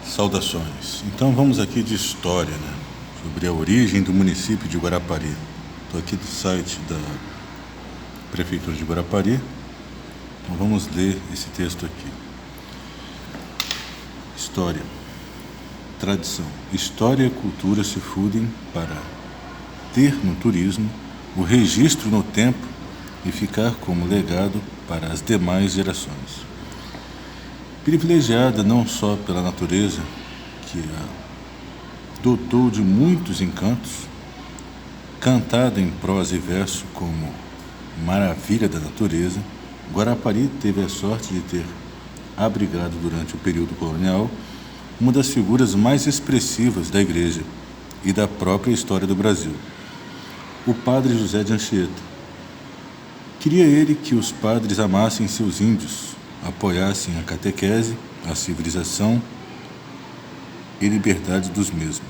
Saudações. Então vamos aqui de história, né? Sobre a origem do município de Guarapari. Estou aqui do site da Prefeitura de Guarapari. Então vamos ler esse texto aqui. História. Tradição. História e cultura se fundem para ter no turismo o registro no tempo e ficar como legado para as demais gerações. Privilegiada não só pela natureza, que a dotou de muitos encantos, cantada em prosa e verso como maravilha da natureza, Guarapari teve a sorte de ter abrigado durante o período colonial uma das figuras mais expressivas da Igreja e da própria história do Brasil, o padre José de Anchieta. Queria ele que os padres amassem seus índios, apoiassem a catequese, a civilização e liberdade dos mesmos.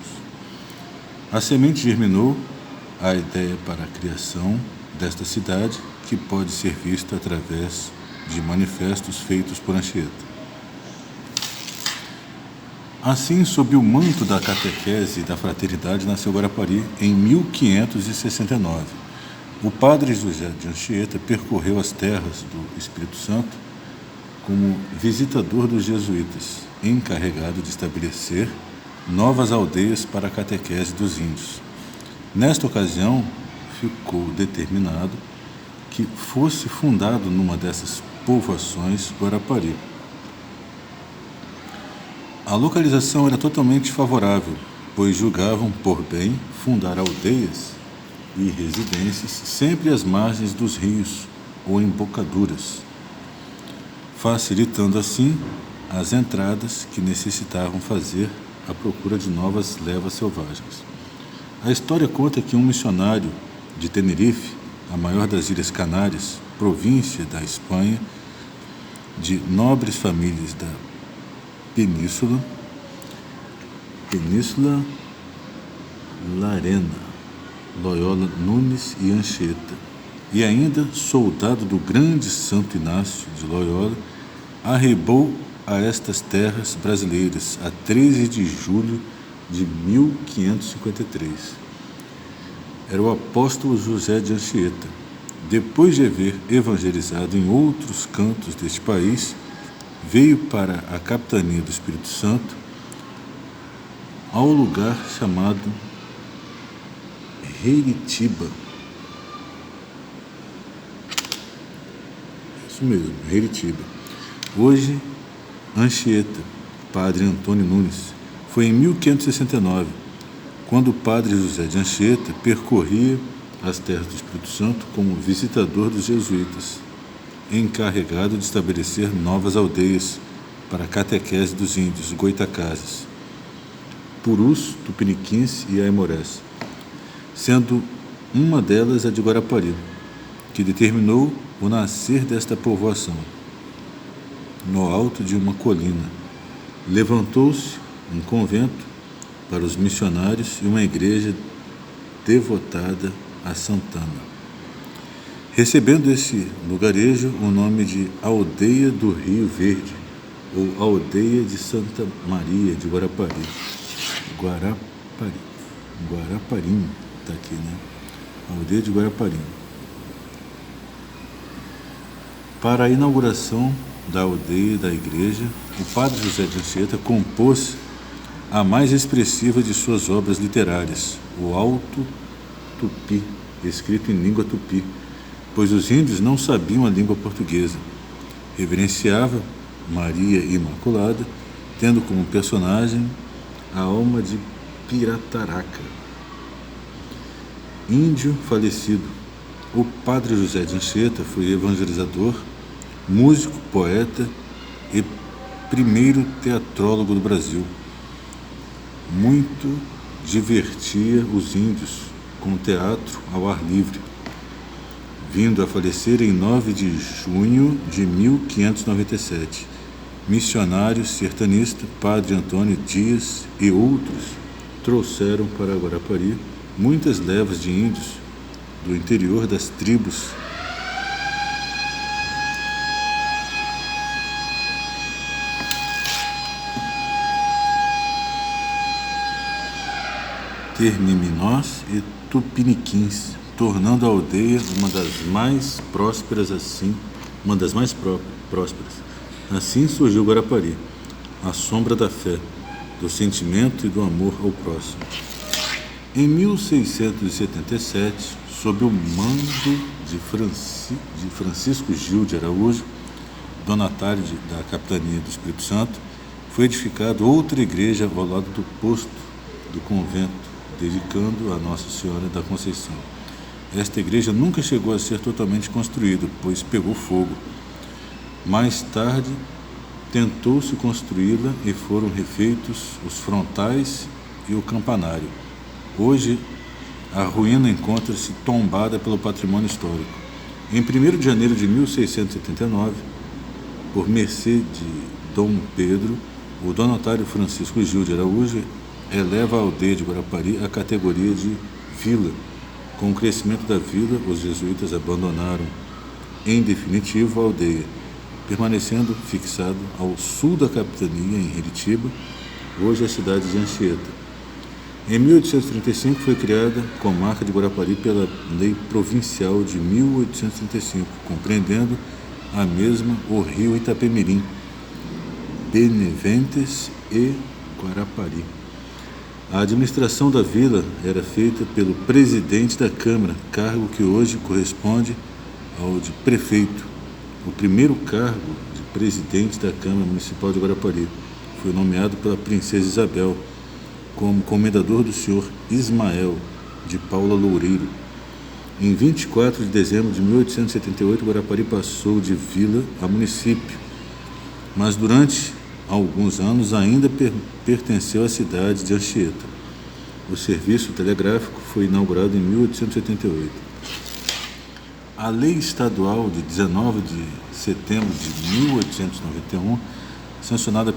A semente germinou a ideia para a criação desta cidade, que pode ser vista através de manifestos feitos por Anchieta. Assim, sob o manto da catequese e da fraternidade, nasceu Guarapari em 1569. O padre José de Anchieta percorreu as terras do Espírito Santo como visitador dos jesuítas, encarregado de estabelecer novas aldeias para a catequese dos índios. Nesta ocasião, ficou determinado que fosse fundado numa dessas povoações Guarapari. A localização era totalmente favorável, pois julgavam por bem fundar aldeias e residências sempre às margens dos rios ou embocaduras, facilitando assim as entradas que necessitavam fazer à procura de novas levas selvagens. A história conta que um missionário de Tenerife, a maior das Ilhas Canárias, província da Espanha, de nobres famílias da Península Larena, Loyola Nunes e Anchieta, e ainda soldado do grande Santo Inácio de Loyola, arribou a estas terras brasileiras a 13 de julho de 1553. Era o apóstolo José de Anchieta. Depois de haver evangelizado em outros cantos deste país, veio para a capitania do Espírito Santo, ao lugar chamado Reiritiba. Isso mesmo, Reiritiba. Hoje, Anchieta, padre Antônio Nunes. Foi em 1569, quando o padre José de Anchieta percorria as terras do Espírito Santo como visitador dos jesuítas, encarregado de estabelecer novas aldeias para a catequese dos índios goitacazes, purus, tupiniquins e aimorés, sendo uma delas a de Guarapari, que determinou o nascer desta povoação. No alto de uma colina, levantou-se um convento para os missionários e uma igreja devotada a Santana, recebendo esse lugarejo o nome de Aldeia do Rio Verde, ou Aldeia de Santa Maria de Guarapari. Guaraparim, está aqui, né? Aldeia de Guaraparim. Para a inauguração da aldeia da igreja, o padre José de Anchieta compôs a mais expressiva de suas obras literárias, o Alto Tupi, escrito em língua tupi, pois os índios não sabiam a língua portuguesa. Reverenciava Maria Imaculada, tendo como personagem a alma de Pirataraca, índio falecido. O padre José de Anchieta foi evangelizador, músico, poeta e primeiro teatrólogo do Brasil. Muito divertia os índios com teatro ao ar livre, vindo a falecer em 9 de junho de 1597. Missionário sertanista, padre Antônio Dias e outros trouxeram para Guarapari muitas levas de índios do interior das tribos termiminós e tupiniquins, tornando a aldeia uma das mais prósperas. Assim surgiu Guarapari, a sombra da fé, do sentimento e do amor ao próximo. Em 1677, sob o mando de Francisco Gil de Araújo, donatário da capitania do Espírito Santo, foi edificada outra igreja ao lado do posto do convento, dedicando a Nossa Senhora da Conceição. Esta igreja nunca chegou a ser totalmente construída, pois pegou fogo. Mais tarde, tentou-se construí-la e foram refeitos os frontais e o campanário. Hoje, a ruína encontra-se tombada pelo patrimônio histórico. Em 1º de janeiro de 1679, por mercê de Dom Pedro, o donatário Francisco Gil de Araújo eleva a aldeia de Guarapari à categoria de vila. Com o crescimento da vila, os jesuítas abandonaram, em definitivo, a aldeia, permanecendo fixado ao sul da capitania, em Heritiba, hoje a cidade de Anchieta. Em 1835 foi criada a comarca de Guarapari pela Lei Provincial de 1835, compreendendo a mesma o rio Itapemirim, Beneventes e Guarapari. A administração da vila era feita pelo presidente da Câmara, cargo que hoje corresponde ao de prefeito. O primeiro cargo de presidente da Câmara Municipal de Guarapari foi nomeado pela princesa Isabel como comendador do senhor Ismael de Paula Loureiro. Em 24 de dezembro de 1878, Guarapari passou de vila a município, mas durante alguns anos ainda pertenceu à cidade de Anchieta. O serviço telegráfico foi inaugurado em 1888. A Lei Estadual de 19 de setembro de 1891, sancionada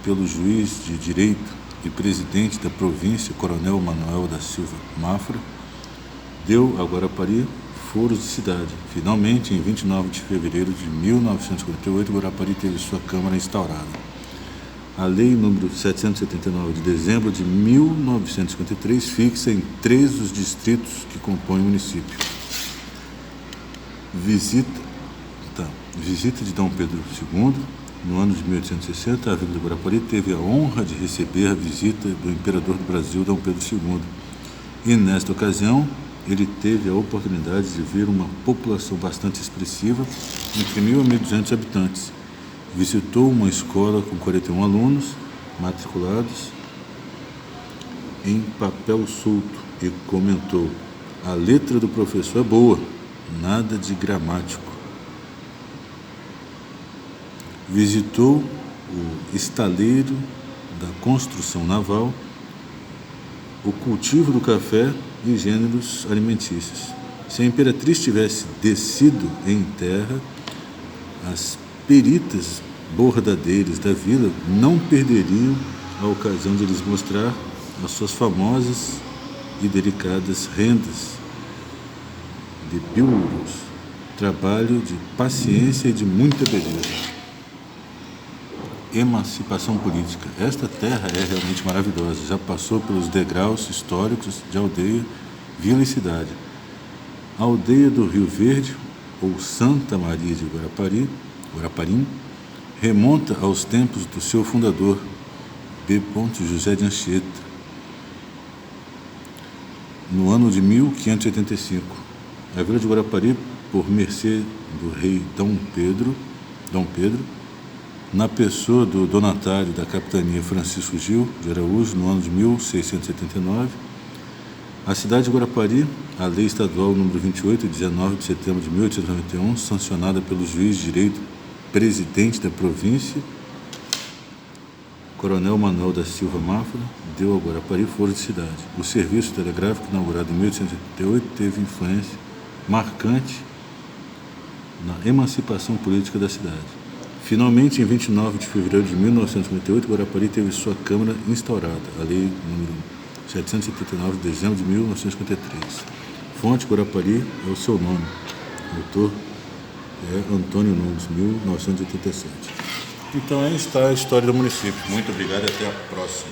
pelo juiz de direito e presidente da província, Coronel Manuel da Silva Mafra, deu a Guarapari foros de cidade. Finalmente, em 29 de fevereiro de 1948, Guarapari teve sua Câmara instaurada. A Lei número 779 de dezembro de 1953 fixa em 3 os distritos que compõem o município. Visita de Dom Pedro II. No ano de 1860, a Vila de Guarapari teve a honra de receber a visita do imperador do Brasil, Dom Pedro II. E, nesta ocasião, ele teve a oportunidade de ver uma população bastante expressiva, entre 1.000 a 1.200 habitantes. Visitou uma escola com 41 alunos matriculados em papel solto e comentou: "A letra do professor é boa, nada de gramático." Visitou o estaleiro da construção naval, o cultivo do café e gêneros alimentícios. Se a imperatriz tivesse descido em terra, as peritas bordadeiras da vila não perderiam a ocasião de lhes mostrar as suas famosas e delicadas rendas de bilros, trabalho de paciência e de muita beleza. Emancipação política. Esta terra é realmente maravilhosa, já passou pelos degraus históricos de aldeia, vila e cidade. A aldeia do Rio Verde, ou Santa Maria de Guaraparim, remonta aos tempos do seu fundador, B. José de Anchieta, no ano de 1585. A vila de Guarapari, por mercê do rei Dom Pedro, na pessoa do donatário da capitania Francisco Gil de Araújo, no ano de 1679, a cidade de Guarapari, a Lei Estadual número 28, 19 de setembro de 1891, sancionada pelo juiz de direito presidente da província, Coronel Manuel da Silva Mafra, deu a Guarapari foro de cidade. O serviço telegráfico, inaugurado em 1888, teve influência marcante na emancipação política da cidade. Finalmente, em 29 de fevereiro de 1958, Guarapari teve sua Câmara instaurada, a Lei número 779 de dezembro de 1953. Fonte Guarapari é o seu nome. Autor é Antônio Nunes, 1987. Então aí está a história do município. Muito obrigado e até a próxima.